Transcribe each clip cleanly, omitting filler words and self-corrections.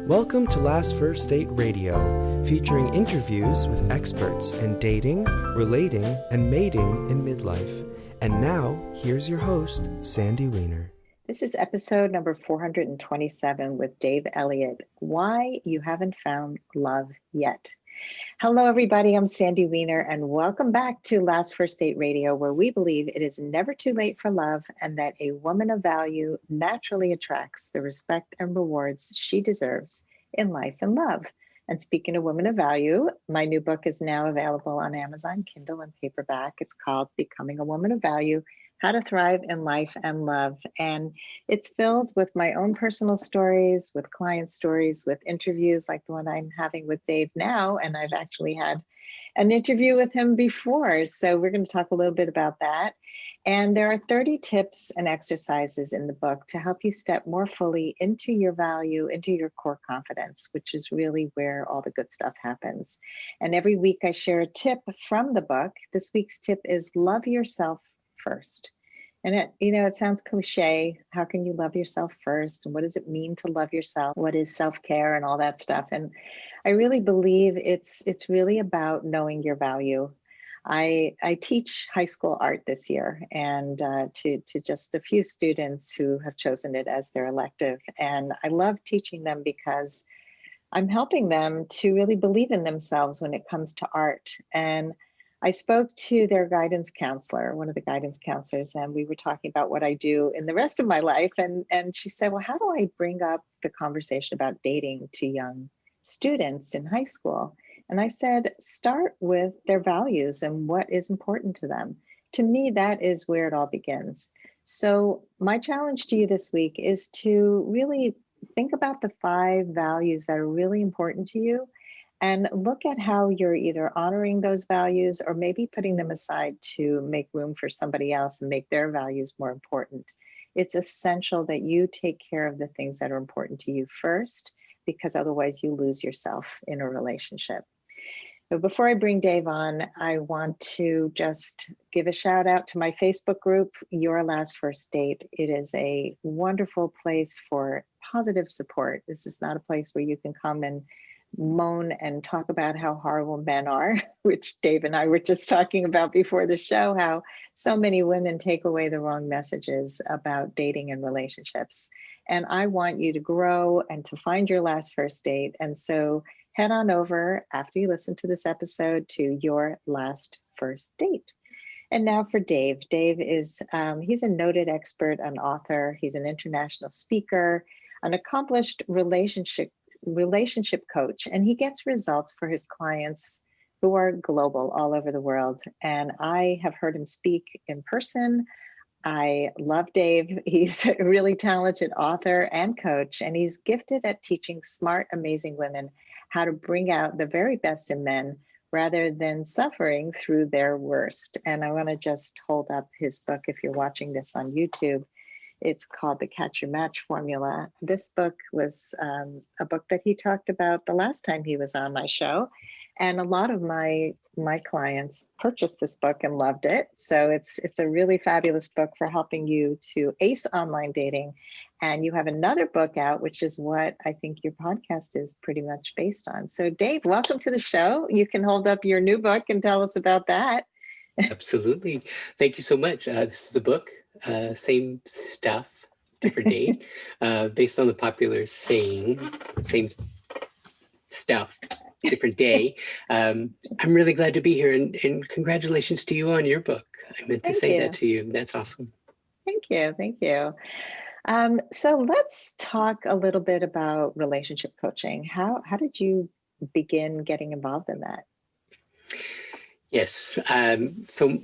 Welcome to Last First Date Radio, featuring interviews with experts in dating, relating, and mating in midlife. And now, here's your host, Sandy Weiner. This is episode number 427 with Dave Elliott, Why You Haven't Found Love Yet. Hello, everybody. I'm Sandy Weiner, and welcome back to Last First Date Radio, where we believe it is never too late for love and that a woman of value naturally attracts the respect and rewards she deserves in life and love. And speaking of women of value, my new book is now available on Amazon, Kindle, and paperback. It's called Becoming a Woman of Value: How to Thrive in Life and Love. And it's filled with my own personal stories, with client stories, with interviews like the one I'm having with Dave now. And I've actually had an interview with him before. So we're going to talk a little bit about that. And there are 30 tips and exercises in the book to help you step more fully into your value, into your core confidence, which is really where all the good stuff happens. And every week I share a tip from the book. This week's tip is love yourself first. And it sounds cliche. How can you love yourself first? And what does it mean to love yourself? What is self-care and all that stuff? And I really believe it's really about knowing your value. I teach high school art this year, and to just a few students who have chosen it as their elective. And I love teaching them because I'm helping them to really believe in themselves when it comes to art. And I spoke to their guidance counselor, one of the guidance counselors, and we were talking about what I do in the rest of my life. And she said, well, how do I bring up the conversation about dating to young students in high school? And I said, start with their values and what is important to them. To me, that is where it all begins. So my challenge to you this week is to really think about the 5 values that are really important to you, and look at how you're either honoring those values or maybe putting them aside to make room for somebody else and make their values more important. It's essential that you take care of the things that are important to you first, because otherwise you lose yourself in a relationship. But before I bring Dave on, I want to just give a shout out to my Facebook group, Your Last First Date. It is a wonderful place for positive support. This is not a place where you can come and moan and talk about how horrible men are, which Dave and I were just talking about before the show, how so many women take away the wrong messages about dating and relationships. And I want you to grow and to find your last first date. And so head on over after you listen to this episode to Your Last First Date. And now for Dave. Dave is, he's a noted expert, an author. He's an international speaker, an accomplished relationship coach, and he gets results for his clients who are global, all over the world. And I have heard him speak in person. I love Dave. He's a really talented author and coach, and he's gifted at teaching smart, amazing women how to bring out the very best in men rather than suffering through their worst. And I want to just hold up his book if you're watching this on YouTube. It's called The Catch Your Match Formula. This book was a book that he talked about the last time he was on my show. And a lot of my clients purchased this book and loved it. So it's a really fabulous book for helping you to ace online dating. And you have another book out, which is what I think your podcast is pretty much based on. So Dave, welcome to the show. You can hold up your new book and tell us about that. Absolutely. Thank you so much. This is a book, same stuff, different date, based on the popular saying, same stuff, different day. I'm really glad to be here, and congratulations to you on your book. I meant to say that to you. That's awesome. Thank you. Thank you. So let's talk a little bit about relationship coaching. How did you begin getting involved in that? Yes. So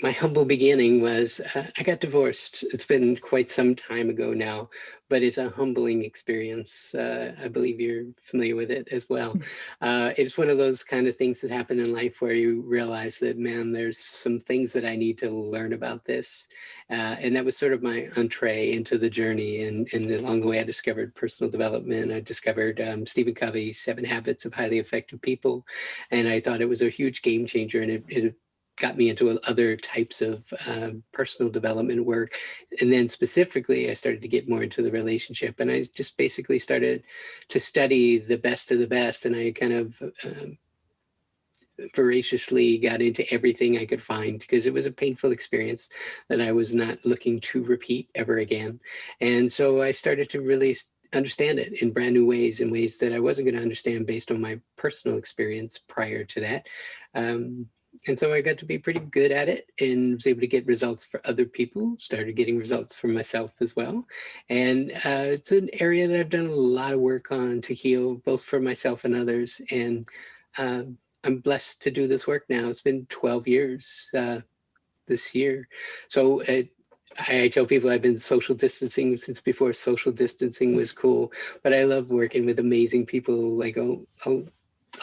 my humble beginning was I got divorced. It's been quite some time ago now, but it's a humbling experience. I believe you're familiar with it as well. It's one of those kind of things that happen in life where you realize that, man, there's some things that I need to learn about this. And that was sort of my entree into the journey. And along the way, I discovered personal development. I discovered Stephen Covey's 7 Habits of Highly Effective People. And I thought it was a huge game changer. And it got me into other types of personal development work. And then specifically, I started to get more into the relationship. And I just basically started to study the best of the best. And I kind of voraciously got into everything I could find, because it was a painful experience that I was not looking to repeat ever again. And so I started to really understand it in brand new ways, in ways that I wasn't going to understand based on my personal experience prior to that. And so I got to be pretty good at it and was able to get results for other people, started getting results for myself as well. And it's an area that I've done a lot of work on to heal, both for myself and others. And I'm blessed to do this work now. It's been 12 years this year. So I tell people I've been social distancing since before social distancing was cool, but I love working with amazing people like all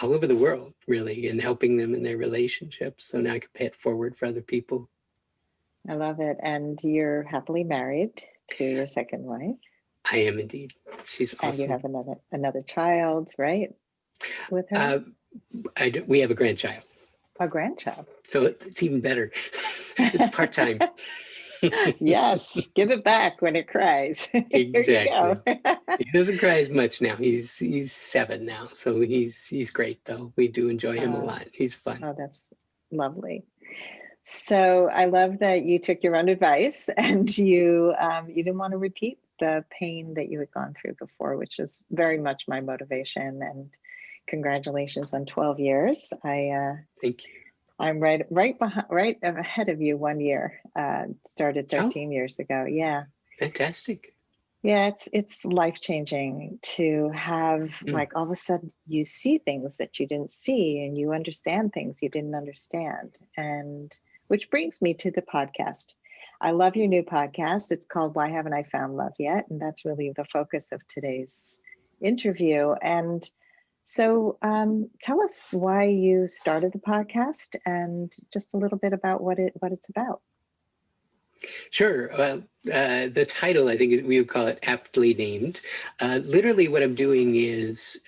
over the world, really, and helping them in their relationships. So now I can pay it forward for other people. I love it. And you're happily married to your second wife. I am indeed. She's awesome. And you have another child, right? With her? We have a grandchild. A grandchild. So it's even better. It's part-time. Yes, give it back when it cries. Exactly. He doesn't cry as much now. He's 7 now, so he's great though. We do enjoy him a lot. He's fun. Oh, that's lovely. So I love that you took your own advice and you didn't want to repeat the pain that you had gone through before, which is very much my motivation. And congratulations on 12 years. Thank you. I'm right ahead of you 1 year. Started 13 years ago. Yeah. Fantastic. Yeah, it's life-changing to have like all of a sudden you see things that you didn't see and you understand things you didn't understand. And which brings me to the podcast. I love your new podcast. It's called Why Haven't I Found Love Yet? And that's really the focus of today's interview. And so tell us why you started the podcast and just a little bit about what it's about. Sure. Well, the title, I think we would call it aptly named. Literally what I'm doing is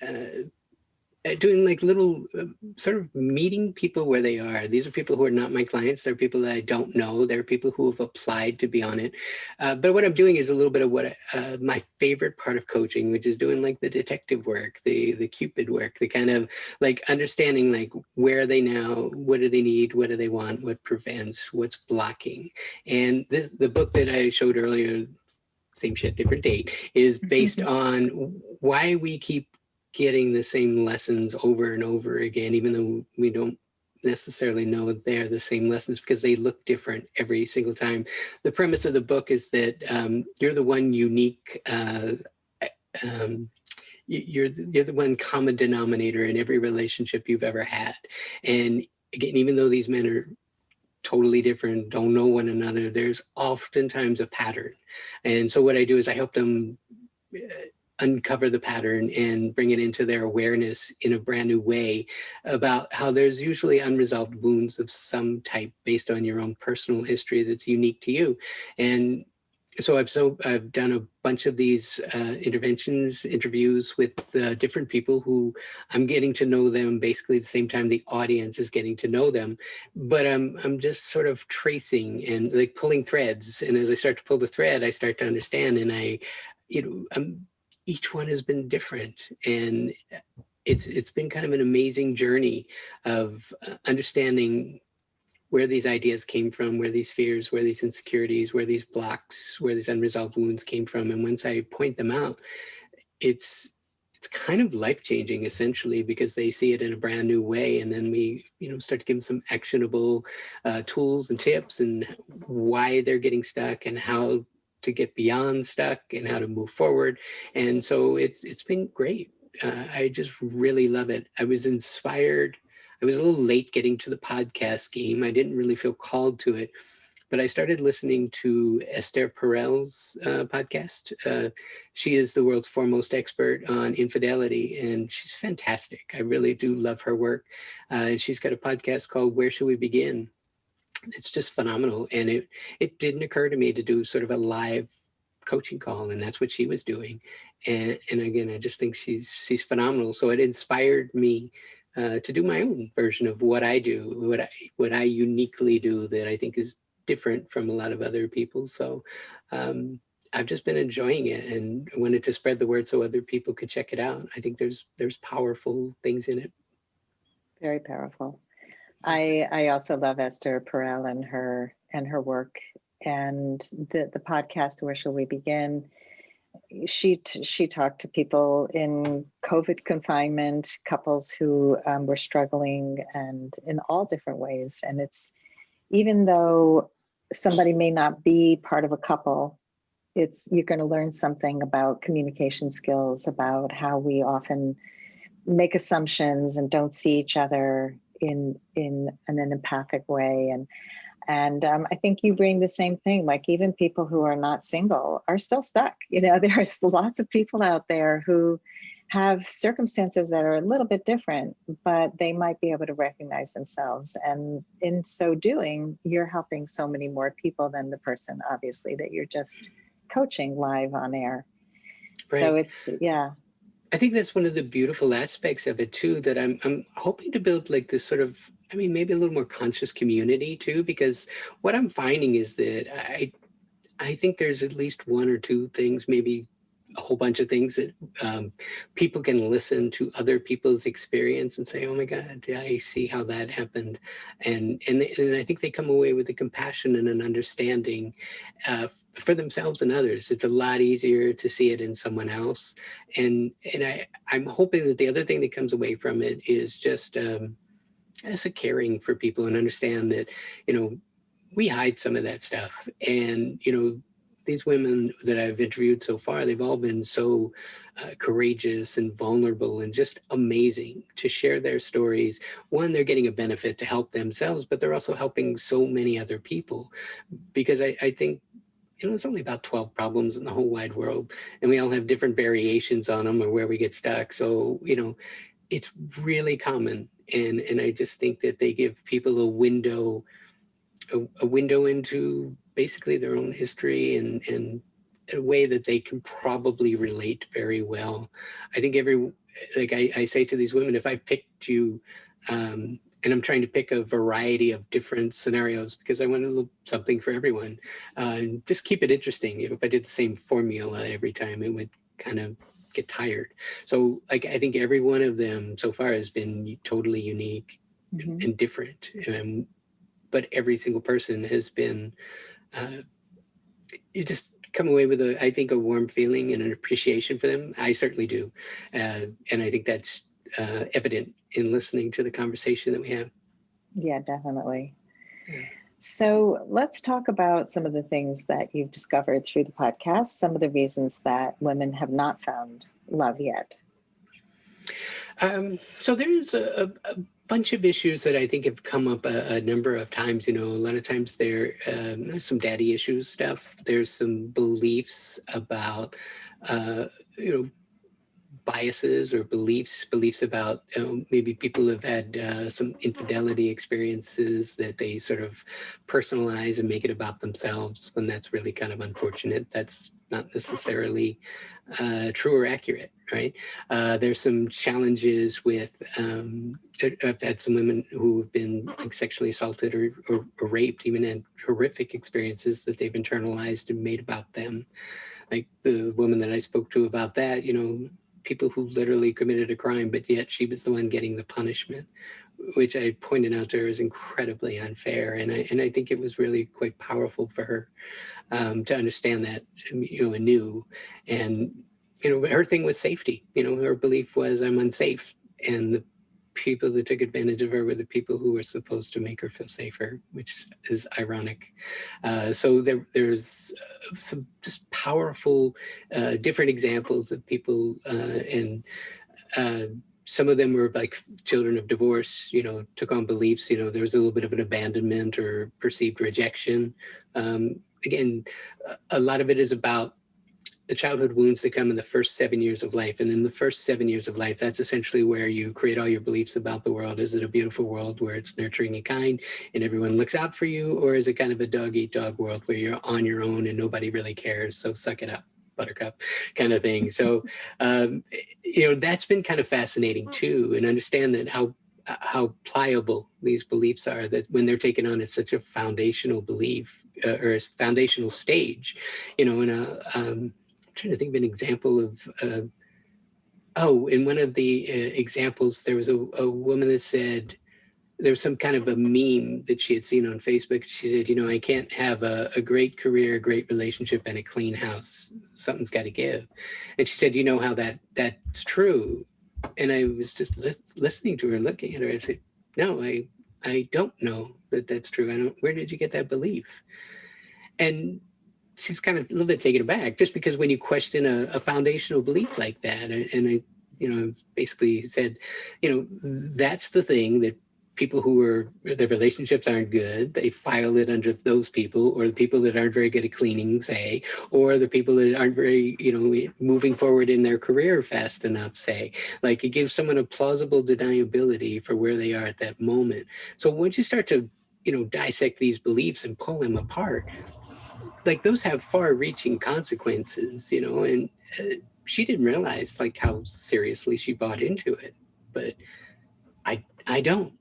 doing like little sort of meeting people where they are. These are people who are not my clients. They're people that I don't know. They're people who have applied to be on it. But what I'm doing is a little bit of what my favorite part of coaching, which is doing like the detective work, the Cupid work, the kind of like understanding like where are they now, what do they need, what do they want, what prevents, what's blocking. And the book that I showed earlier, same shit, different date, is based on why we keep getting the same lessons over and over again, even though we don't necessarily know they're the same lessons because they look different every single time. The premise of the book is that you're the one unique, you're the one common denominator in every relationship you've ever had. And again, even though these men are totally different, don't know one another, there's oftentimes a pattern. And so what I do is I help them uncover the pattern and bring it into their awareness in a brand new way about how there's usually unresolved wounds of some type based on your own personal history that's unique to you. And so I've done a bunch of these interviews with different people who I'm getting to know them basically at the same time the audience is getting to know them. But I'm just sort of tracing and like pulling threads. And as I start to pull the thread, I start to understand, and each one has been different, and it's been kind of an amazing journey of understanding where these ideas came from, where these fears, where these insecurities, where these blocks, where these unresolved wounds came from. And once I point them out, it's kind of life-changing essentially, because they see it in a brand new way. And then we, start to give them some actionable tools and tips and why they're getting stuck and how to get beyond stuck and how to move forward. And so it's been great. I just really love it. I was inspired. I was a little late getting to the podcast game. I didn't really feel called to it, but I started listening to Esther Perel's podcast. She is the world's foremost expert on infidelity, and she's fantastic. I really do love her work. She's got a podcast called Where Should We Begin? It's just phenomenal. And it didn't occur to me to do sort of a live coaching call, and that's what she was doing. And again, I just think she's phenomenal. So it inspired me to do my own version of what I do, what I uniquely do that I think is different from a lot of other people. So I've just been enjoying it and wanted to spread the word so other people could check it out. I think there's powerful things in it. Very powerful. I also love Esther Perel and her work, and the podcast, Where Shall We Begin? She talked to people in COVID confinement, couples who were struggling, and in all different ways. And it's, even though somebody may not be part of a couple, you're going to learn something about communication skills, about how we often make assumptions and don't see each other in an empathic way. And I think you bring the same thing. Like, even people who are not single are still stuck. There's lots of people out there who have circumstances that are a little bit different, but they might be able to recognize themselves. And in so doing, you're helping so many more people than the person, obviously, that you're just coaching live on air. Right. So it's, yeah. I think that's one of the beautiful aspects of it too, that I'm hoping to build like this sort of, maybe a little more conscious community too, because what I'm finding is that I think there's at least one or two things, maybe a whole bunch of things that people can listen to other people's experience and say, oh my God, yeah, I see how that happened. And I think they come away with a compassion and an understanding for themselves and others. It's a lot easier to see it in someone else. And I'm hoping that the other thing that comes away from it is just as a caring for people and understand that, we hide some of that stuff. And, these women that I've interviewed so far, they've all been so courageous and vulnerable and just amazing to share their stories. One, they're getting a benefit to help themselves, but they're also helping so many other people. Because I think, it's only about 12 problems in the whole wide world, and we all have different variations on them or where we get stuck. So, it's really common. And I just think that they give people a window into basically their own history and a way that they can probably relate very well. I think I say to these women, if I picked you, and I'm trying to pick a variety of different scenarios because I want a little something for everyone, just keep it interesting. If I did the same formula every time, it would kind of get tired. So I think every one of them so far has been totally unique and different. But every single person has been, you just come away with I think a warm feeling and an appreciation for them. I certainly do. And I think that's evident in listening to the conversation that we have. Yeah, definitely. Yeah. So let's talk about some of the things that you've discovered through the podcast, some of the reasons that women have not found love yet. So there's a bunch of issues that I think have come up a number of times. A lot of times there's some daddy issues stuff. There's some beliefs about, biases or beliefs about maybe people have had some infidelity experiences that they sort of personalize and make it about themselves, when that's really kind of unfortunate. That's not necessarily true or accurate, right? There's some challenges with, I've had some women who have been sexually assaulted or raped, even had horrific experiences that they've internalized and made about them. Like the woman that I spoke to about that, people who literally committed a crime, but yet she was the one getting the punishment, which I pointed out to her is incredibly unfair. And I think it was really quite powerful for her to understand that, anew. And, her thing was safety. Her belief was, I'm unsafe. And the people that took advantage of her were the people who were supposed to make her feel safer, which is ironic. So there's some just powerful, different examples of people, and some of them were like children of divorce, took on beliefs, there was a little bit of an abandonment or perceived rejection. Again, a lot of it is about the childhood wounds that come in the first 7 years of life. And in the first 7 years of life, that's essentially where you create all your beliefs about the world. Is it a beautiful world where it's nurturing and kind and everyone looks out for you? Or is it kind of a dog-eat-dog world where you're on your own and nobody really cares? So suck it up, buttercup, kind of thing. So, that's been kind of fascinating too, and understand that how how pliable these beliefs are, that when they're taken on as such a foundational belief or a foundational stage, and I'm trying to think of an example of, in one of the examples, there was a woman that said, there was some kind of a meme that she had seen on Facebook. She said, I can't have a great career, a great relationship, and a clean house. Something's got to give. And she said, how that's true. And I was just listening to her, looking at her. I said, no, I don't know that that's true. Where did you get that belief? And she's kind of a little bit taken aback, just because when you question a foundational belief like that, and I, basically said, that's the thing that people their relationships aren't good, they file it under those people, or the people that aren't very good at cleaning, say, or the people that aren't very, moving forward in their career fast enough, say. Like, it gives someone a plausible deniability for where they are at that moment. So once you start to, dissect these beliefs and pull them apart, like, those have far-reaching consequences, and she didn't realize like how seriously she bought into it, but I don't.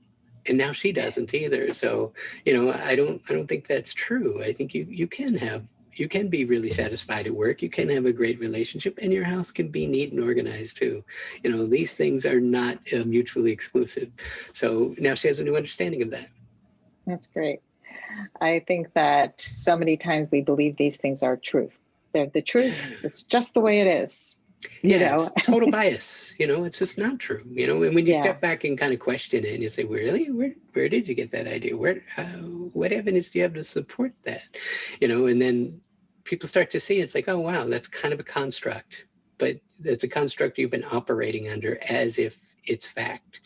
And now she doesn't either. So, I don't think that's true. I think you can be really satisfied at work. You can have a great relationship, and your house can be neat and organized too. These things are not mutually exclusive. So now she has a new understanding of that. That's great. I think that so many times we believe these things are truth. They're the truth. It's just the way it is. It's total bias. It's just not true. And when you step back and kind of question it, and you say, really, where did you get that idea? What evidence do you have to support that? And then people start to see it's like, oh wow, that's kind of a construct, but that's a construct you've been operating under as if it's fact,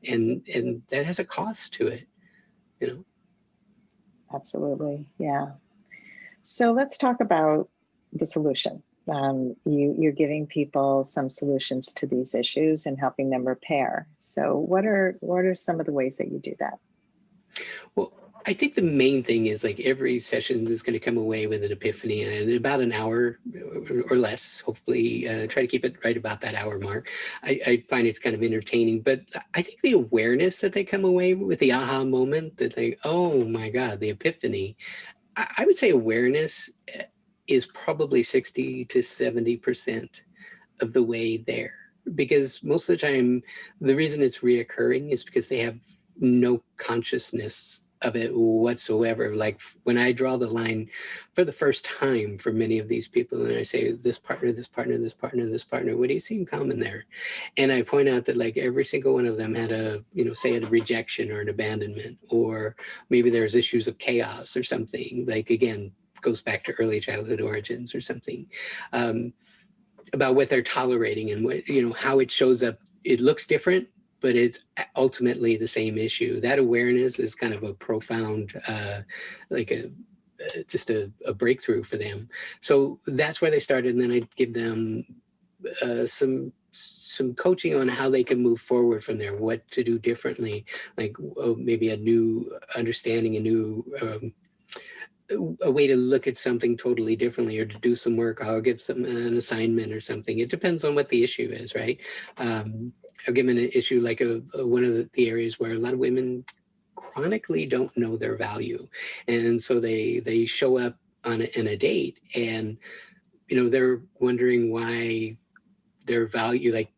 and that has a cost to it. Absolutely. Yeah. So let's talk about the solution. You're giving people some solutions to these issues and helping them repair. So what are some of the ways that you do that? Well, I think the main thing is, like, every session is going to come away with an epiphany, and in about an hour or less, hopefully, try to keep it right about that hour mark. I find it's kind of entertaining, but I think the awareness that they come away with, the aha moment, that they, oh my God, the epiphany, I would say awareness is probably 60 to 70% of the way there. Because most of the time, the reason it's reoccurring is because they have no consciousness of it whatsoever. Like, when I draw the line for the first time for many of these people, and I say, this partner, this partner, this partner, this partner, what do you see in common there? And I point out that, like, every single one of them had say a rejection or an abandonment, or maybe there's issues of chaos or something, like, again, goes back to early childhood origins or something, about what they're tolerating and what, how it shows up. It looks different, but it's ultimately the same issue. That awareness is kind of a profound, just a breakthrough for them. So that's where they started. And then I'd give them some coaching on how they can move forward from there, what to do differently, like maybe a new understanding, a way to look at something totally differently, or to do some work. I'll give an assignment or something. It depends on what the issue is, right? I'll give them an issue like one of the areas where a lot of women chronically don't know their value. And so they show up in a date, and, they're wondering why their value, like,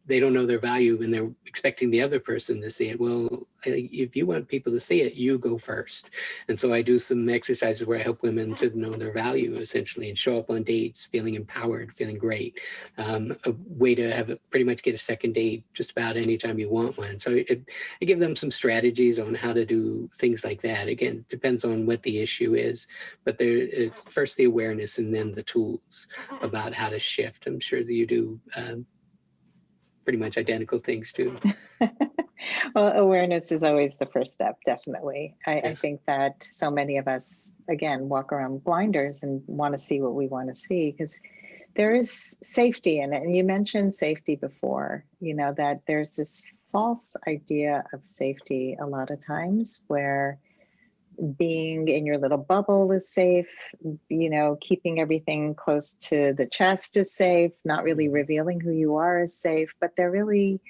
they don't know their value, and they're expecting the other person to see it. Well, if you want people to see it, you go first. And so I do some exercises where I help women to know their value, essentially, and show up on dates feeling empowered, feeling great. A way to pretty much get a second date just about anytime you want one. So I give them some strategies on how to do things like that. Again, it depends on what the issue is, but it's first the awareness and then the tools about how to shift. I'm sure that you do pretty much identical things too. Well, awareness is always the first step, definitely. I think that so many of us, again, walk around blinders and want to see what we want to see, because there is safety in it. And you mentioned safety before, that there's this false idea of safety a lot of times, where being in your little bubble is safe, keeping everything close to the chest is safe, not really revealing who you are is safe, but there really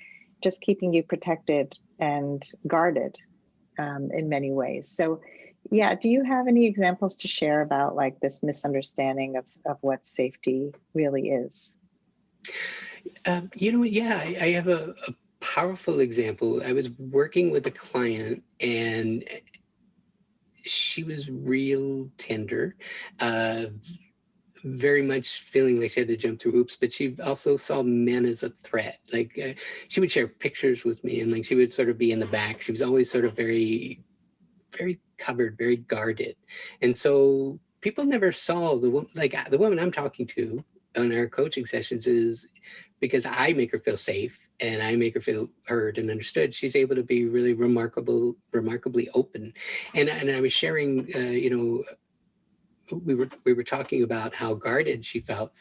just keeping you protected and guarded in many ways. So yeah, do you have any examples to share about like this misunderstanding of what safety really is? Yeah, I have a powerful example. I was working with a client and she was real tender, very much feeling like she had to jump through hoops, but she also saw men as a threat. Like she would share pictures with me and like she would sort of be in the back. She was always sort of very, very covered, very guarded. And so people never saw the woman I'm talking to on our coaching sessions is because I make her feel safe and I make her feel heard and understood. She's able to be really remarkably open. And I was sharing, we were talking about how guarded she felt.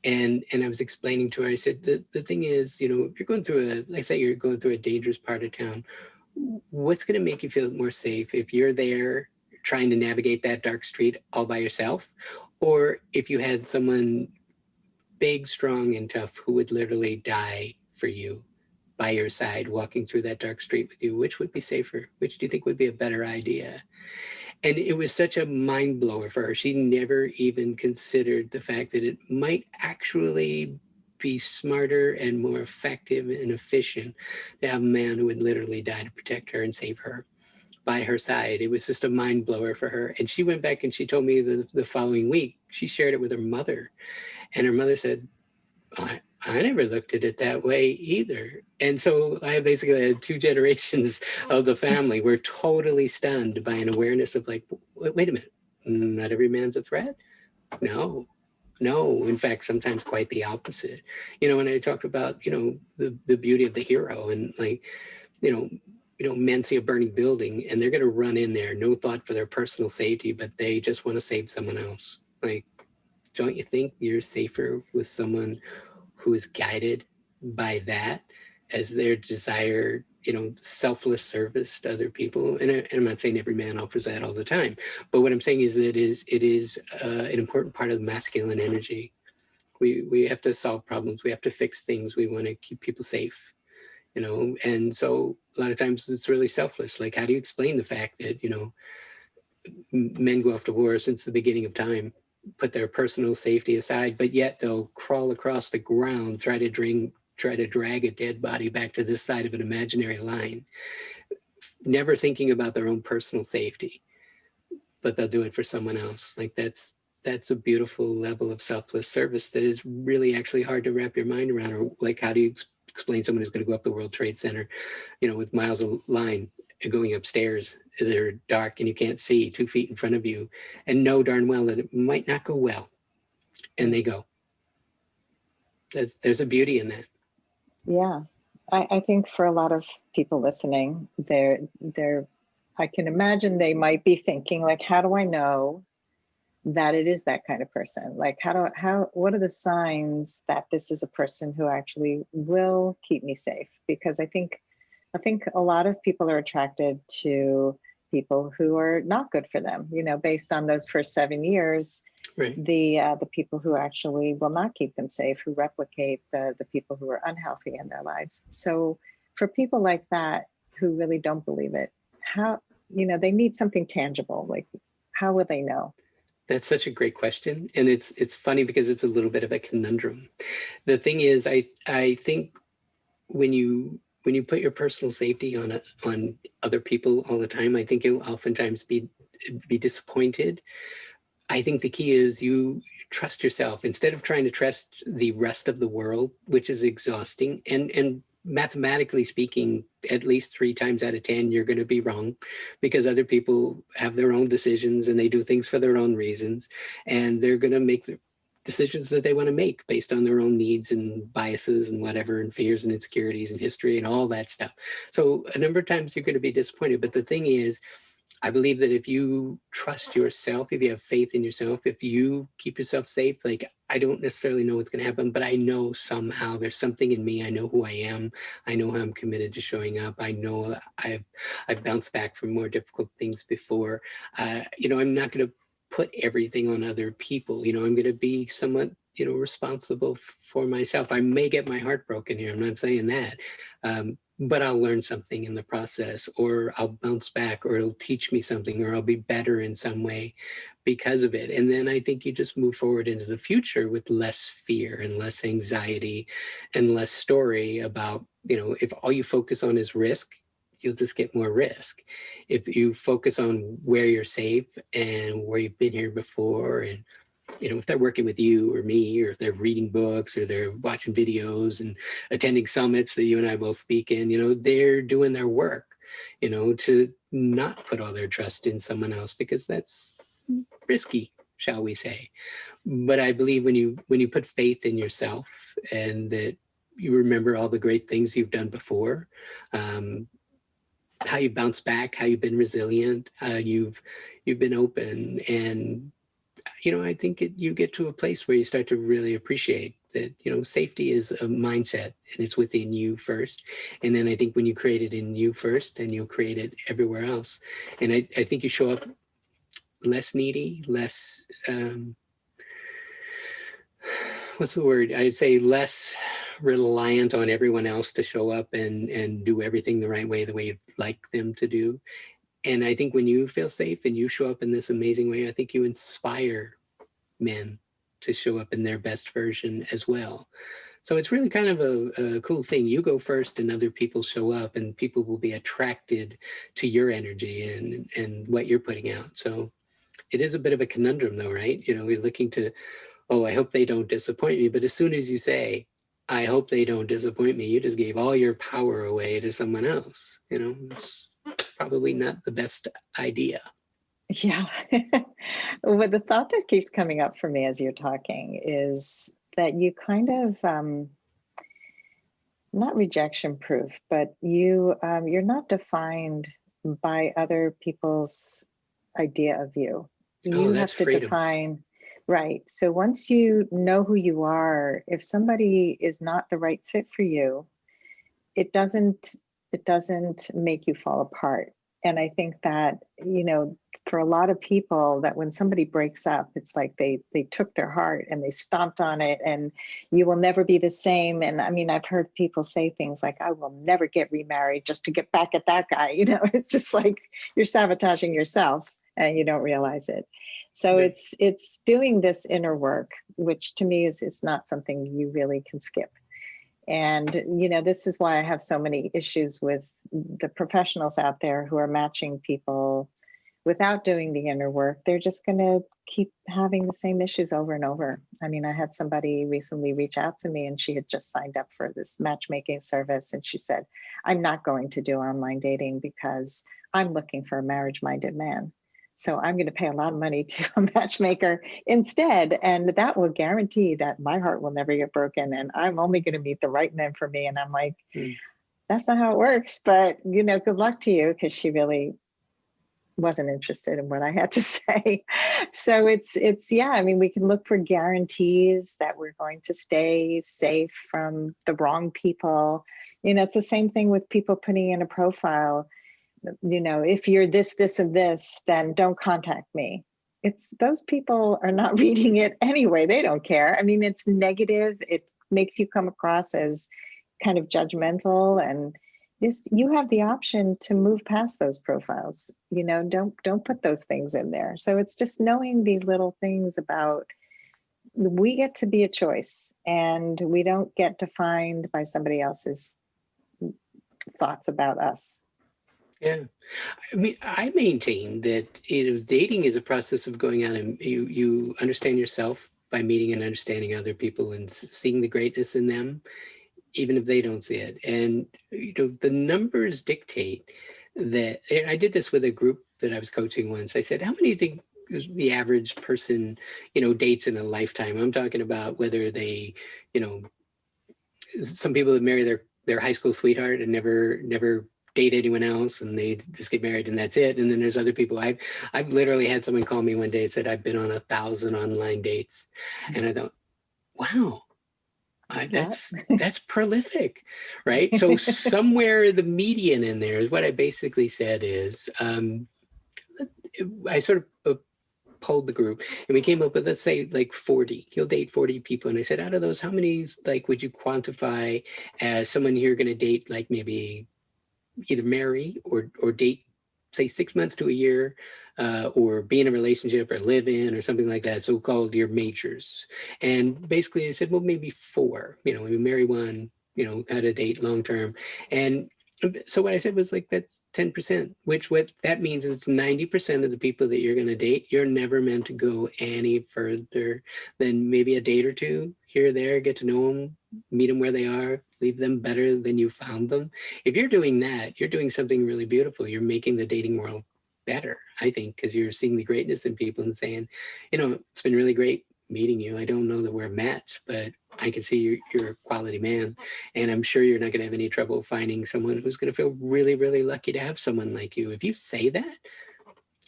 And I was explaining to her, I said, the thing is, if you're going through like say you're going through a dangerous part of town, what's going to make you feel more safe if you're there trying to navigate that dark street all by yourself, or if you had someone big, strong, and tough who would literally die for you by your side, walking through that dark street with you? Which would be safer? Which do you think would be a better idea? And it was such a mind blower for her. She never even considered the fact that it might actually be smarter and more effective and efficient to have a man who would literally die to protect her and save her by her side. It was just a mind blower for her. And she went back and she told me the following week, she shared it with her mother. And her mother said, I never looked at it that way either. And so I basically had two generations of the family were totally stunned by an awareness of like, wait a minute, not every man's a threat? No, in fact, sometimes quite the opposite. When I talked about, the beauty of the hero and like, men see a burning building and they're going to run in there, no thought for their personal safety, but they just want to save someone else. Like, don't you think you're safer with someone who is guided by that as their desire, selfless service to other people? And I'm not saying every man offers that all the time, but what I'm saying is that it is an important part of the masculine energy. We have to solve problems. We have to fix things. We want to keep people safe, and so a lot of times it's really selfless. Like, how do you explain the fact that, men go off to war since the beginning of time, put their personal safety aside, but yet they'll crawl across the ground, try to drag a dead body back to this side of an imaginary line, never thinking about their own personal safety, but they'll do it for someone else. Like that's a beautiful level of selfless service that is really actually hard to wrap your mind around. Or like, how do you explain someone who's going to go up the World Trade Center, with miles of line and going upstairs that are dark and you can't see 2 feet in front of you and know darn well that it might not go well, and they go. There's a beauty in that. Yeah, I think for a lot of people listening, they're I can imagine they might be thinking like, how do I know that it is that kind of person? Like, what are the signs that this is a person who actually will keep me safe? Because I think a lot of people are attracted to people who are not good for them, based on those first 7 years. Right. The people who actually will not keep them safe, who replicate the people who are unhealthy in their lives. So for people like that who really don't believe it, how, they need something tangible. Like, how will they know? That's such a great question. And it's funny because it's a little bit of a conundrum. The thing is, I think when you put your personal safety on other people all the time, I think you'll oftentimes be disappointed. I think the key is you trust yourself instead of trying to trust the rest of the world, which is exhausting. And mathematically speaking, at least 3 times out of 10, you're going to be wrong because other people have their own decisions and they do things for their own reasons. And they're going to make the decisions that they want to make based on their own needs and biases and whatever, and fears and insecurities and history and all that stuff. So a number of times you're going to be disappointed. But the thing is, I believe that if you trust yourself, if you have faith in yourself, if you keep yourself safe, like, I don't necessarily know what's going to happen, but I know somehow there's something in me. I know who I am. I know how I'm committed to showing up. I know I've bounced back from more difficult things before. I'm not going to put everything on other people. I'm going to be somewhat, responsible for myself. I may get my heart broken here. I'm not saying that. But I'll learn something in the process, or I'll bounce back, or it'll teach me something, or I'll be better in some way because of it. And then I think you just move forward into the future with less fear and less anxiety and less story about, if all you focus on is risk, you'll just get more risk. If you focus on where you're safe and where you've been here before, and if they're working with you or me, or if they're reading books, or they're watching videos and attending summits that you and I both speak in, they're doing their work, to not put all their trust in someone else, because that's risky, shall we say. But I believe when you put faith in yourself, and that you remember all the great things you've done before, how you bounce back, how you've been resilient, how you've been open, and I think you get to a place where you start to really appreciate that, safety is a mindset, and it's within you first. And then I think when you create it in you first, then you'll create it everywhere else. And I think you show up less needy, less, what's the word? I'd say less reliant on everyone else to show up and do everything the right way, the way you'd like them to do. And I think when you feel safe and you show up in this amazing way, I think you inspire men to show up in their best version as well. So it's really kind of a cool thing. You go first and other people show up, and people will be attracted to your energy and what you're putting out. So it is a bit of a conundrum though, right? We're looking to, I hope they don't disappoint me. But as soon as you say, I hope they don't disappoint me, you just gave all your power away to someone else. It's probably not the best idea. Yeah. Well, the thought that keeps coming up for me as you're talking is that you kind of, not rejection proof, but you're not defined by other people's idea of you. You that's have to freedom. define, right. So once you know who you are, if somebody is not the right fit for you, it doesn't make you fall apart. And I think that, for a lot of people, that when somebody breaks up, it's like they took their heart and they stomped on it, and you will never be the same. And I mean, I've heard people say things like, I will never get remarried just to get back at that guy. It's just like you're sabotaging yourself and you don't realize it. So Yeah. it's doing this inner work, which to me is not something you really can skip. And, this is why I have so many issues with the professionals out there who are matching people without doing the inner work. They're just going to keep having the same issues over and over. I mean, I had somebody recently reach out to me, and she had just signed up for this matchmaking service. And she said, I'm not going to do online dating because I'm looking for a marriage-minded man. So I'm going to pay a lot of money to a matchmaker instead. And that will guarantee that my heart will never get broken. And I'm only going to meet the right men for me. And I'm like, that's not how it works. But, good luck to you, because she really wasn't interested in what I had to say. So it's yeah, I mean, we can look for guarantees that we're going to stay safe from the wrong people. It's the same thing with people putting in a profile. If you're this, this, and this, then don't contact me. It's those people are not reading it anyway. They don't care. I mean, it's negative. It makes you come across as kind of judgmental, and you have the option to move past those profiles. Don't put those things in there. So it's just knowing these little things about, we get to be a choice, and we don't get defined by somebody else's thoughts about us. Yeah. I mean, I maintain that, dating is a process of going out and you understand yourself by meeting and understanding other people and seeing the greatness in them, even if they don't see it. And, the numbers dictate that. I did this with a group that I was coaching once. I said, how many do you think the average person, dates in a lifetime? I'm talking about whether they, some people that marry their high school sweetheart and never date anyone else, and they just get married and that's it. And then there's other people. I've literally had someone call me one day and said, I've been on 1,000 online dates. And I thought, wow, that's prolific, right? So somewhere the median in there is what I basically said is, I sort of polled the group, and we came up with, let's say, like 40. You'll date 40 people. And I said, out of those, how many like would you quantify as someone you're going to date, like maybe either marry or date, say 6 months to a year, or be in a relationship or live in or something like that, so-called your majors. And basically I said, well, maybe 4, we marry one, had a date long term. And so what I said was like, that's 10%, which what that means is 90% of the people that you're going to date, you're never meant to go any further than maybe a date or two here or there, get to know them, meet them where they are, leave them better than you found them. If you're doing that, you're doing something really beautiful. You're making the dating world better, I think, because you're seeing the greatness in people and saying, it's been really great meeting you. I don't know that we're a match, but I can see you're a quality man. And I'm sure you're not going to have any trouble finding someone who's going to feel really, really lucky to have someone like you. If you say that,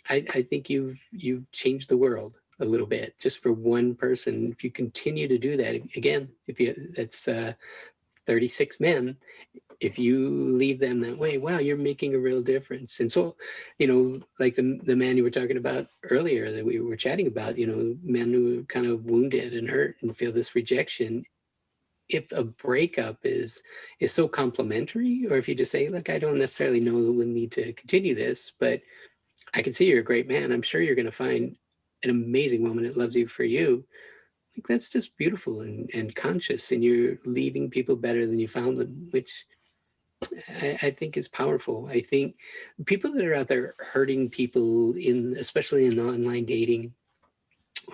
I think you've changed the world a little bit just for one person. If you continue to do that, again, that's 36 men, if you leave them that way, wow, you're making a real difference. And so, like the man you were talking about earlier that we were chatting about, men who are kind of wounded and hurt and feel this rejection. If a breakup is so complimentary, or if you just say, look, I don't necessarily know that we'll need to continue this, but I can see you're a great man. I'm sure you're going to find an amazing woman that loves you for you. Like, that's just beautiful and conscious, and you're leaving people better than you found them, which I think is powerful. I think people that are out there hurting people, especially in online dating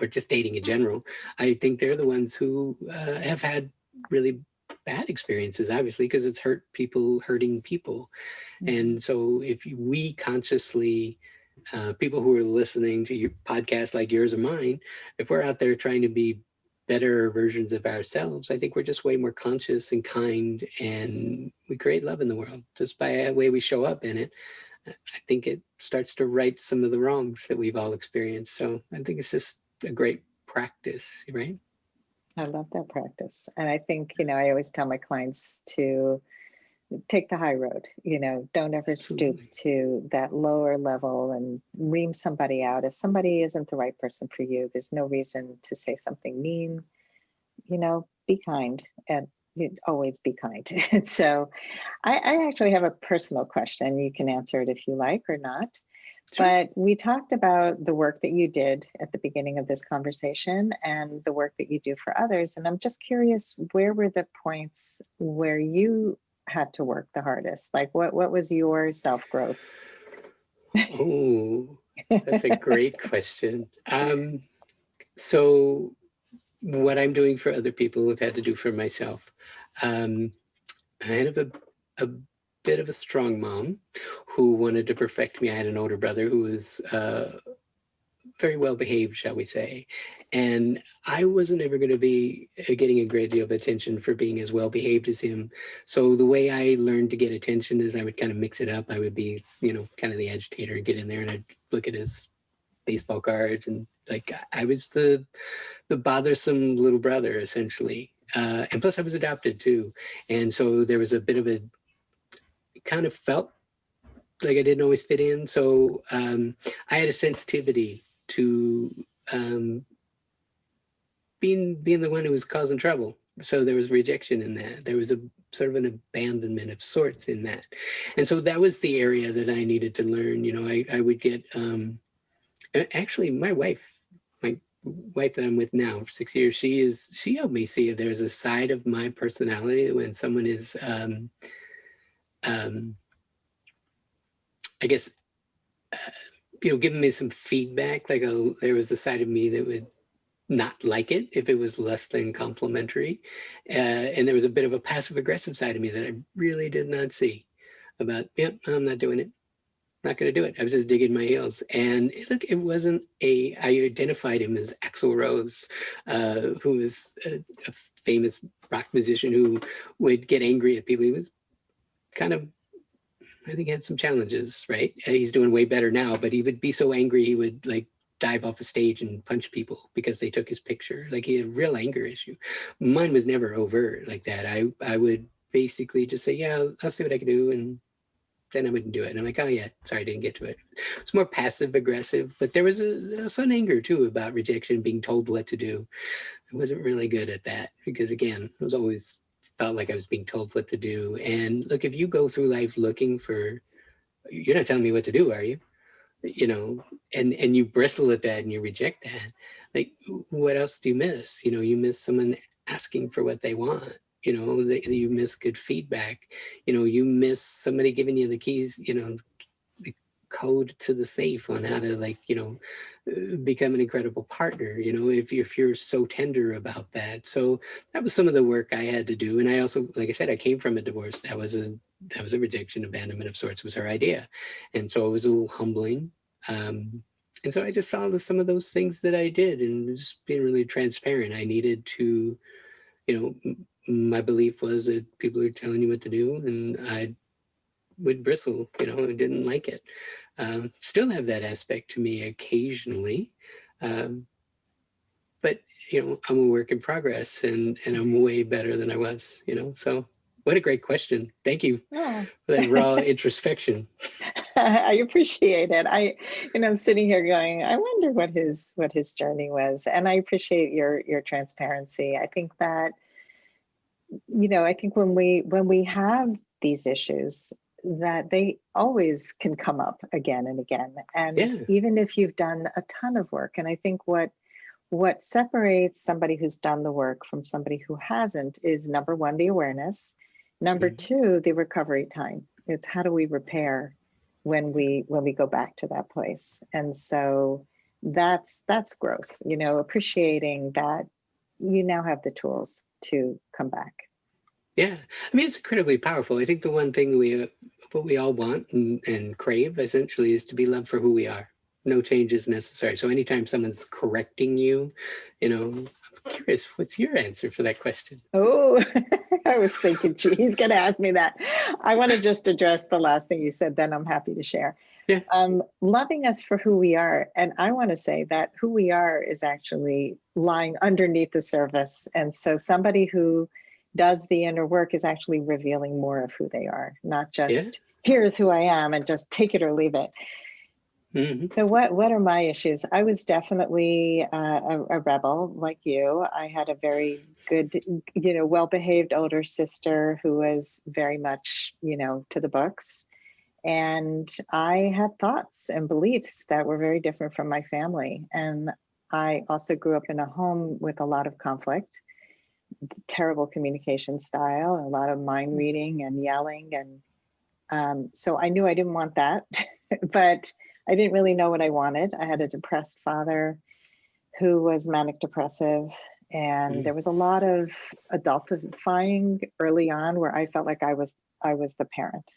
or just dating in general, I think they're the ones who have had really bad experiences, obviously, because it's hurt people hurting people. Mm-hmm. And so if we consciously, people who are listening to your podcast like yours or mine, if we're out there trying to be better versions of ourselves, I think we're just way more conscious and kind, and we create love in the world just by the way we show up in it. I think it starts to right some of the wrongs that we've all experienced. So I think it's just a great practice, right? I love that practice. And I think, I always tell my clients to take the high road, don't ever stoop to that lower level and ream somebody out. If somebody isn't the right person for you, there's no reason to say something mean, be kind, and you'd always be kind. And so I actually have a personal question. You can answer it if you like or not. Sure. But we talked about the work that you did at the beginning of this conversation and the work that you do for others. And I'm just curious, where were the points where you had to work the hardest? Like what was your self-growth? Oh, that's a great question. So what I'm doing for other people, I've had to do for myself. I had a bit of a strong mom who wanted to perfect me. I had an older brother who was very well behaved, shall we say. And I wasn't ever going to be getting a great deal of attention for being as well behaved as him. So the way I learned to get attention is I would kind of mix it up. I would be, kind of the agitator and get in there and I'd look at his baseball cards, and like I was the bothersome little brother essentially. And plus I was adopted too. And so there was a bit of kind of felt like I didn't always fit in. So I had a sensitivity to being the one who was causing trouble. So there was rejection in that. There was a sort of an abandonment of sorts in that. And so that was the area that I needed to learn. I would get, actually my wife that I'm with now for 6 years, she helped me see there's a side of my personality when someone is, I guess, giving me some feedback, like there was a side of me that would not like it if it was less than complimentary. And there was a bit of a passive aggressive side of me that I really did not see about, I'm not doing it. Not going to do it. I was just digging my heels. And look, it wasn't I identified him as Axl Rose, who was a famous rock musician who would get angry at people. He was kind of, I think, had some challenges, right? He's doing way better now, but he would be so angry he would like dive off a stage and punch people because they took his picture. Like, he had a real anger issue. Mine was never overt like that. I would basically just say, yeah, I'll see what I can do, and then I wouldn't do it. And I'm like, oh yeah, sorry, I didn't get to it. It's more passive aggressive, but there was some anger too about rejection, being told what to do. I wasn't really good at that because again, I was always felt like I was being told what to do. And look, if you go through life looking for, you're not telling me what to do, are you? You know, and you bristle at that and you reject that. Like, what else do you miss? You know, you miss someone asking for what they want. You know, you miss good feedback. You know, you miss somebody giving you the keys, you know, the code to the safe on how to, like, you know, become an incredible partner, you know, if you're so tender about that. So that was some of the work I had to do. And I also, like I said, I came from a divorce. That was a rejection, abandonment of sorts was her idea. And so it was a little humbling. And so I just saw some of those things that I did and just being really transparent. I needed to, you know, my belief was that people are telling you what to do, and I would bristle, you know, and didn't like it. Still have that aspect to me occasionally. But, you know, I'm a work in progress, and I'm way better than I was, you know. So what a great question. Thank you for that raw introspection. I appreciate it. I'm sitting here going, I wonder what his journey was. And I appreciate your transparency. I think that, you know, I think when we have these issues, that they always can come up again and again. And Yeah. even if you've done a ton of work, and I think what separates somebody who's done the work from somebody who hasn't is, number one, the awareness. Number two, the recovery time. It's how do we repair when we go back to that place. And so that's growth, you know, appreciating that you now have the tools to come back. Yeah, I mean, it's incredibly powerful. I think the one thing what we all want and crave essentially is to be loved for who we are. No change is necessary. So anytime someone's correcting you, you know, I'm curious, what's your answer for that question? Oh, I was thinking, gee, he's going to ask me that. I want to just address the last thing you said, then I'm happy to share. Yeah. Loving us for who we are. And I want to say that who we are is actually lying underneath the surface. And so somebody who does the inner work is actually revealing more of who they are, not just here's who I am and just take it or leave it. Mm-hmm. So what are my issues? I was definitely a rebel like you. I had a very good, you know, well-behaved older sister who was very much, you know, to the books. And I had thoughts and beliefs that were very different from my family. And I also grew up in a home with a lot of conflict, terrible communication style, a lot of mind reading and yelling. And so I knew I didn't want that, but I didn't really know what I wanted. I had a depressed father who was manic depressive. And there was a lot of adultifying early on where I felt like I was the parent.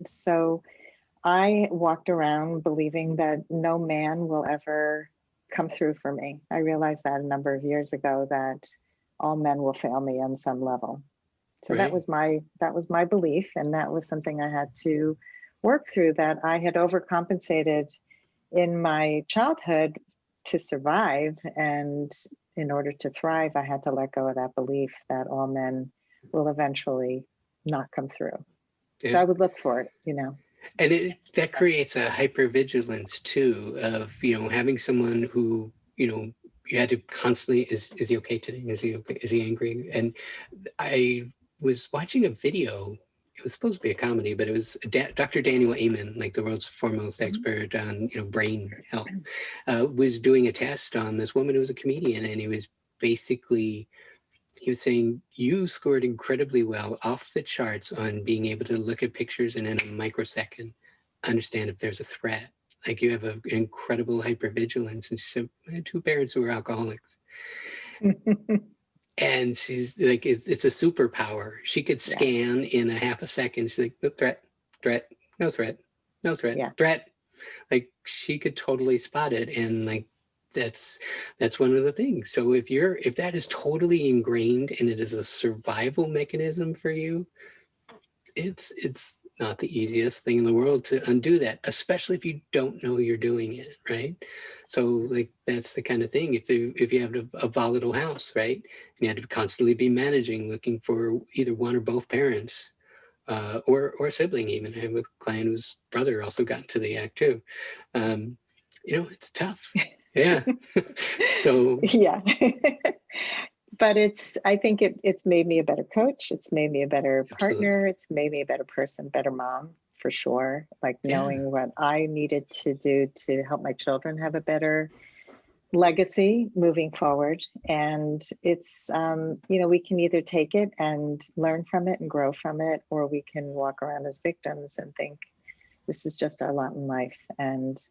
So I walked around believing that no man will ever come through for me. I realized that a number of years ago, that all men will fail me on some level. So that was my belief. And that was something I had to work through, that I had overcompensated in my childhood to survive. And in order to thrive, I had to let go of that belief that all men will eventually not come through. Yeah. So I would look for it, you know. And that creates a hypervigilance too of, you know, having someone who, you know, you had to constantly, is he okay today? Is he okay? Is he angry? And I was watching a video. It was supposed to be a comedy, but it was Dr. Daniel Amen, like the world's foremost expert on, you know, brain health, was doing a test on this woman who was a comedian, and he was saying, you scored incredibly well, off the charts, on being able to look at pictures and in a microsecond understand if there's a threat. Like, you have an incredible hypervigilance. And she said, I had two parents who were alcoholics. And she's like, it's a superpower. She could scan in a half a second. She's like, no threat, no threat, no threat, threat. Like, she could totally spot it. And like, that's one of the things. So if that is totally ingrained and it is a survival mechanism for you, it's not the easiest thing in the world to undo that, especially if you don't know you're doing it, right? So like, that's the kind of thing. If you have a volatile house, right, and you had to constantly be managing, looking for either one or both parents, or a sibling even. I have a client whose brother also got into the act too. It's tough. Yeah. So Yeah. But I think it's made me a better coach. It's made me a better absolutely. partner. It's made me a better person, better mom for sure. Like Yeah. knowing what I needed to do to help my children have a better legacy moving forward. And it's, we can either take it and learn from it and grow from it, or we can walk around as victims and think this is just our lot in life. And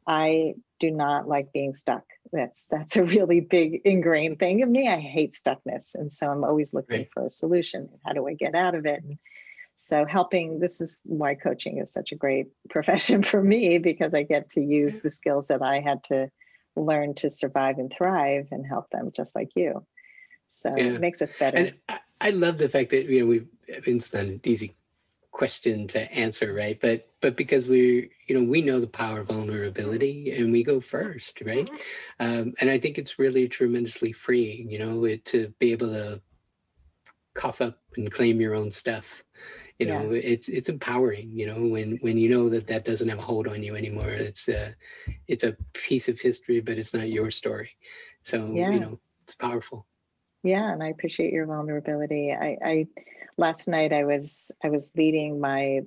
I do not like being stuck. That's a really big ingrained thing of me. I hate stuckness. And so I'm always looking Right. for a solution. How do I get out of it? And so this is why coaching is such a great profession for me, because I get to use the skills that I had to learn to survive and thrive and help them just like you. So it Yeah. makes us And better. I love the fact that, it's not an easy question to answer, right? But because we know the power of vulnerability and we go first, right? And I think it's really tremendously freeing, to be able to cough up and claim your own stuff. Yeah. It's empowering, when you know that doesn't have a hold on you anymore. It's a piece of history, but it's not your story. So, Yeah. it's powerful. Yeah, and I appreciate your vulnerability. I last night I was leading my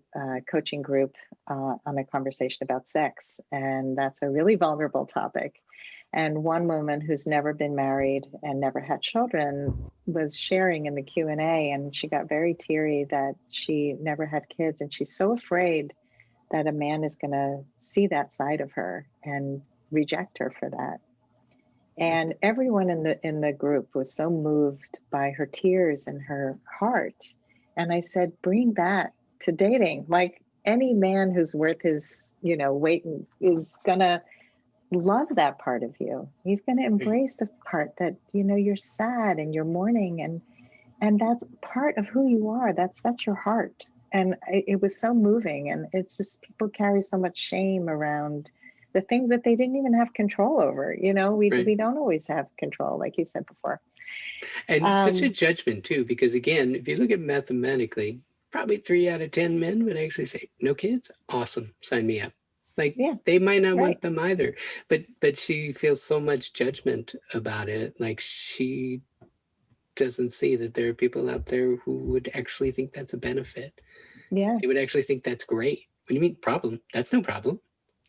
coaching group on a conversation about sex, and that's a really vulnerable topic. And one woman who's never been married and never had children was sharing in the Q&A, and she got very teary that she never had kids, and she's so afraid that a man is going to see that side of her and reject her for that. And everyone in the group was so moved by her tears and her heart. And I said, bring that to dating. Like any man who's worth his, weight is gonna love that part of you. He's gonna Right. embrace the part that, you're sad and you're mourning, and that's part of who you are. That's your heart. And it was so moving. And it's just, people carry so much shame around the things that they didn't even have control over. Right. We don't always have control, like you said before. And such a Um, judgment too, because again, if you look at mathematically, probably 3 out of 10 men would actually say, "No kids, awesome, sign me up." Like yeah, they might not right. want them either, but she feels so much judgment about it. Like she doesn't see that there are people out there who would actually think that's a benefit. Yeah, They would actually think that's great. What do you mean problem? That's no problem.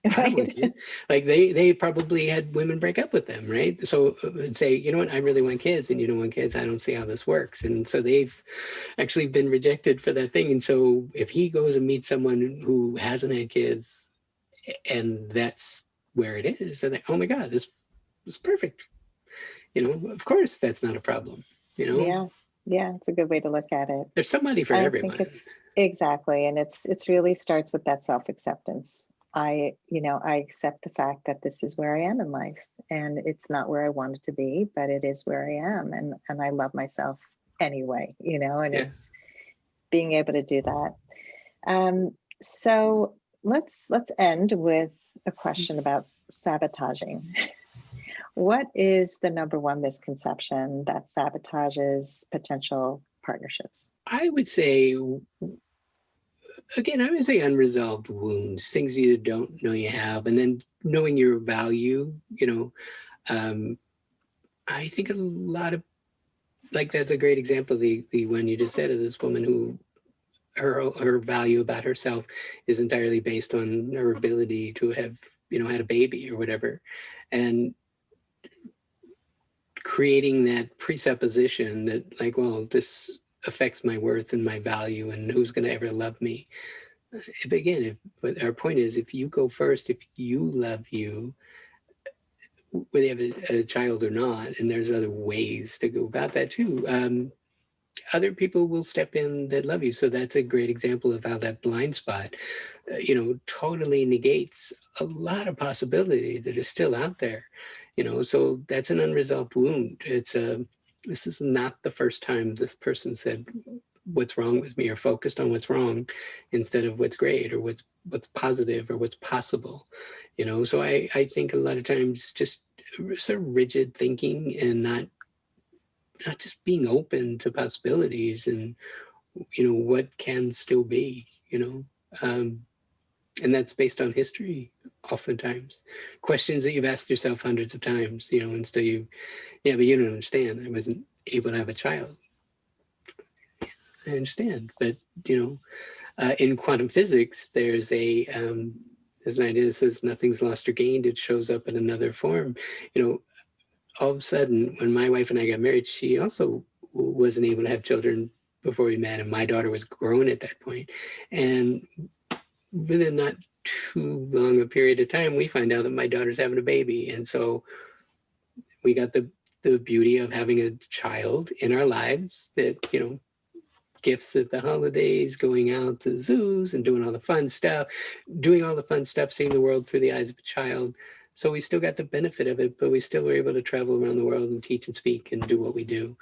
I don't want right. kids. Like they probably had women break up with them, right? So say, you know what, I really want kids, and you don't want kids. I don't see how this works, and so they've actually been rejected for that thing. And so if he goes and meets someone who hasn't had kids, and that's where it is, and they, oh my God, this is perfect. Of course that's not a problem. Yeah, yeah, it's a good way to look at it. There's somebody for I think everyone. it's exactly, and it's really starts with that self-acceptance. I accept the fact that this is where I am in life, and it's not where I wanted to be, but it is where I am, and I love myself anyway, and Yeah. it's being able to do that. So let's end with a question about sabotaging. What is the number one misconception that sabotages potential partnerships? I would say, again, I would say unresolved wounds, things you don't know you have, and then knowing your value. Um, I think a lot of, like, that's a great example. The one you just said, of this woman who her value about herself is entirely based on her ability to have had a baby or whatever, and creating that presupposition that, like, well, this affects my worth and my value, and who's going to ever love me. But our point is, if you go first, if you love you, whether you have a child or not, and there's other ways to go about that too. Other people will step in that love you. So that's a great example of how that blind spot, totally negates a lot of possibility that is still out there. So that's an unresolved wound. This is not the first time this person said what's wrong with me, or focused on what's wrong instead of what's great, or what's positive, or what's possible. So I think a lot of times just sort of rigid thinking, and not just being open to possibilities, and what can still be, and that's based on history, oftentimes. Questions that you've asked yourself hundreds of times, and still but you don't understand. I wasn't able to have a child. I understand, but, in quantum physics, there's an idea that says nothing's lost or gained. It shows up in another form. All of a sudden, when my wife and I got married, she also wasn't able to have children before we met, and my daughter was grown at that point. And within not too long a period of time, we find out that my daughter's having a baby. And so we got the beauty of having a child in our lives that, gifts at the holidays, going out to zoos and doing all the fun stuff, seeing the world through the eyes of a child. So we still got the benefit of it, but we still were able to travel around the world and teach and speak and do what we do.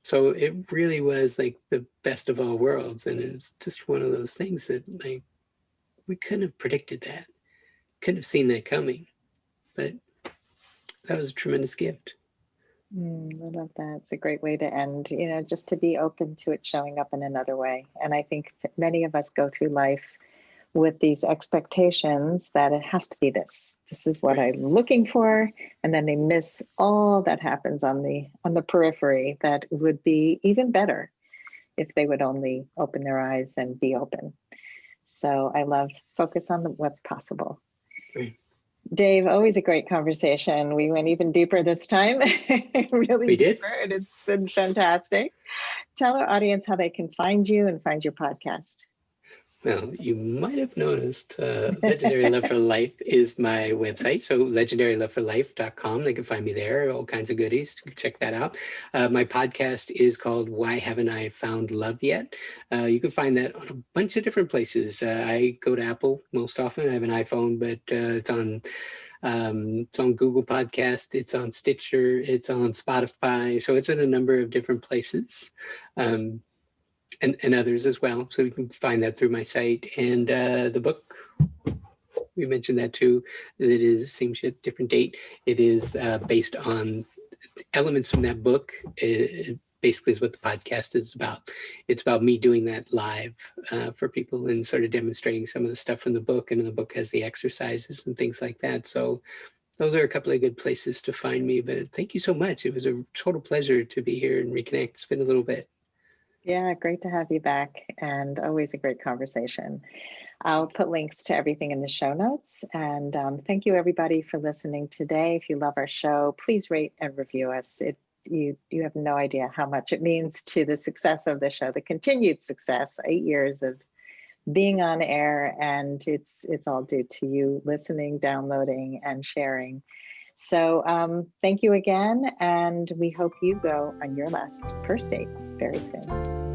So it really was like the best of all worlds. And it was just one of those things that we couldn't have predicted that, couldn't have seen that coming, but that was a tremendous gift. I love that. It's a great way to end, just to be open to it showing up in another way. And I think many of us go through life with these expectations that it has to be this. This is what I'm looking for. And then they miss all that happens on the periphery that would be even better if they would only open their eyes and be open. So I love focus on what's possible. Right. Dave, always a great conversation. We went even deeper this time, really deeper, and it's been fantastic. Tell our audience how they can find you and find your podcast. Well, you might have noticed Legendary Love for Life is my website. So legendaryloveforlife.com. They can find me there, all kinds of goodies. Check that out. My podcast is called Why Haven't I Found Love Yet? You can find that on a bunch of different places. I go to Apple most often. I have an iPhone, but it's on Google Podcast, it's on Stitcher, it's on Spotify. So it's in a number of different places. And others as well. So you can find that through my site. And the book, we mentioned that too. It is same shit, different date. It is based on elements from that book. It basically is what the podcast is about. It's about me doing that live for people and sort of demonstrating some of the stuff from the book. And the book has the exercises and things like that. So those are a couple of good places to find me. But thank you so much. It was a total pleasure to be here and reconnect. It's been a little bit. Yeah, great to have you back, and always a great conversation. I'll put links to everything in the show notes, and thank you everybody for listening today. If you love our show, please rate and review us. You have no idea how much it means to the success of the show, the continued success, 8 years of being on air, and it's all due to you listening, downloading, and sharing. So thank you again, and we hope you go on your last first date very soon.